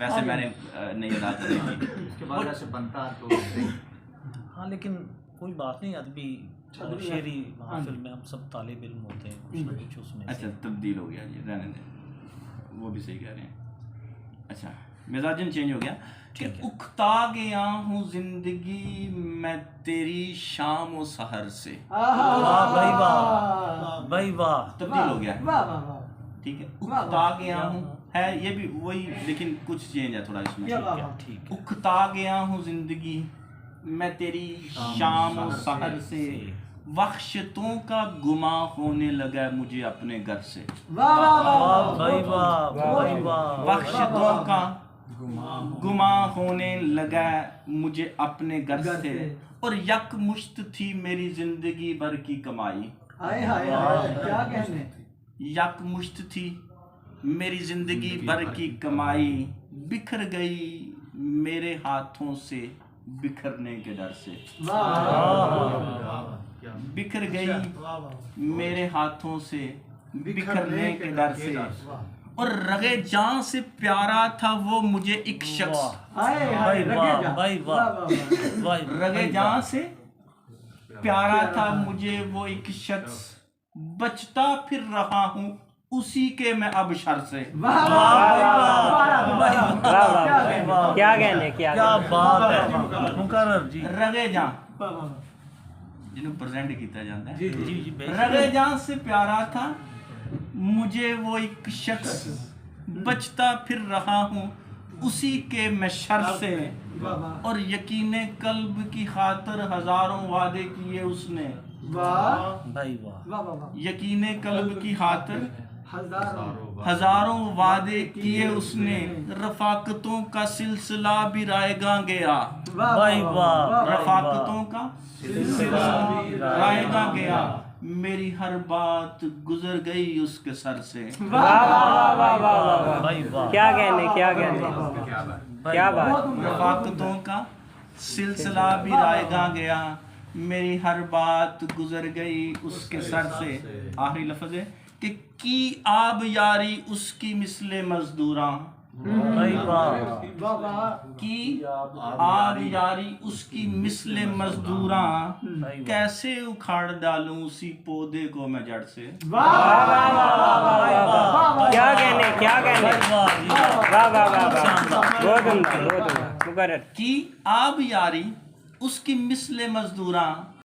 پیسے میں نے نہیں ادا کرنے کی. اس کے بعد ایسے بنتا تو ہاں لیکن کوئی بات نہیں، ادبی شعری محافل میں ہم سب طالب علم ہوتے ہیں، کچھ نہ کچھ اس میں. اچھا تبدیل ہو گیا جی، رہنے دیں، وہ بھی صحیح کہہ رہے ہیں. اچھا مزاجن چینج ہو گیا کہ اکتا گیا ہوں زندگی میں تیری شام و سحر سے. واہ بھائی واہ بھائی واہ، تبدیل ہو گیا. ٹھیک ہے، اکتا گیا ہوں ہے یہ بھی وہی، لیکن کچھ چینج ہے تھوڑا اس میں. ٹھیک ہے. اکتا گیا ہوں زندگی میں تیری شام و سحر سے، وحشتوں کا گماں ہونے لگا مجھے اپنے گھر سے. واہ بھائی واہ بھائی واہ، وحشتوں کا گماں ہونے لگا مجھے اپنے گھر سے، اور یک مشت تھی میری زندگی بھر کی کمائی. کیا کہنے، یک مشت تھی میری زندگی بھر کی کمائی، بکھر گئی میرے ہاتھوں سے بکھرنے کے ڈر سے. بکھر گئی میرے ہاتھوں سے بکھرنے کے ڈر سے، اور رگے جان سے پیارا تھا وہ مجھے ایک شخص. بھائی واہ بھائی واہ، رگے جان سے پیارا تھا مجھے وہ ایک شخص، بچتا پھر رہا ہوں اسی کے میں اب شر سے. کیا کہنے، کیا بات ہے مقرر جی. رگے جان جنہوں پریزنٹ کیتا جاتا ہے، جی جی رگے جان سے پیارا تھا مجھے وہ ایک شخص، بچتا پھر رہا ہوں اسی کے میں شر سے، اور یقین قلب کی خاطر ہزاروں وعدے کیے اس نے. بھائی واہ، یقین قلب کی خاطر ہزاروں وعدے کیے اس نے، رفاقتوں کا سلسلہ بھی رائے گاں گیا. بھائی واہ، رفاقتوں کا سلسلہ رائے گاں گیا، میری ہر بات گزر گئی اس کے سر سے. بھائی واہ، کیا کہنے، کیا کہنے، کیا بات. رفاقتوں کا سلسلہ بھی رائے گاں گیا، میری ہر بات گزر گئی اس کے سر سے. آخری لفظ ہے کہ کی آب یاری اس کی مثل مزدوراں. بھائی واہ، کی آب یاری اس کی مثل مزدوراں، کیسے اکھاڑ ڈالوں اسی پودے کو میں جڑ سے. کیا کہنے، کیا کہنے، واہ واہ واہ، بہت عمدہ، بہت عمدہ، مقرر. کی آب یاری اس کی مثل مزدوراں،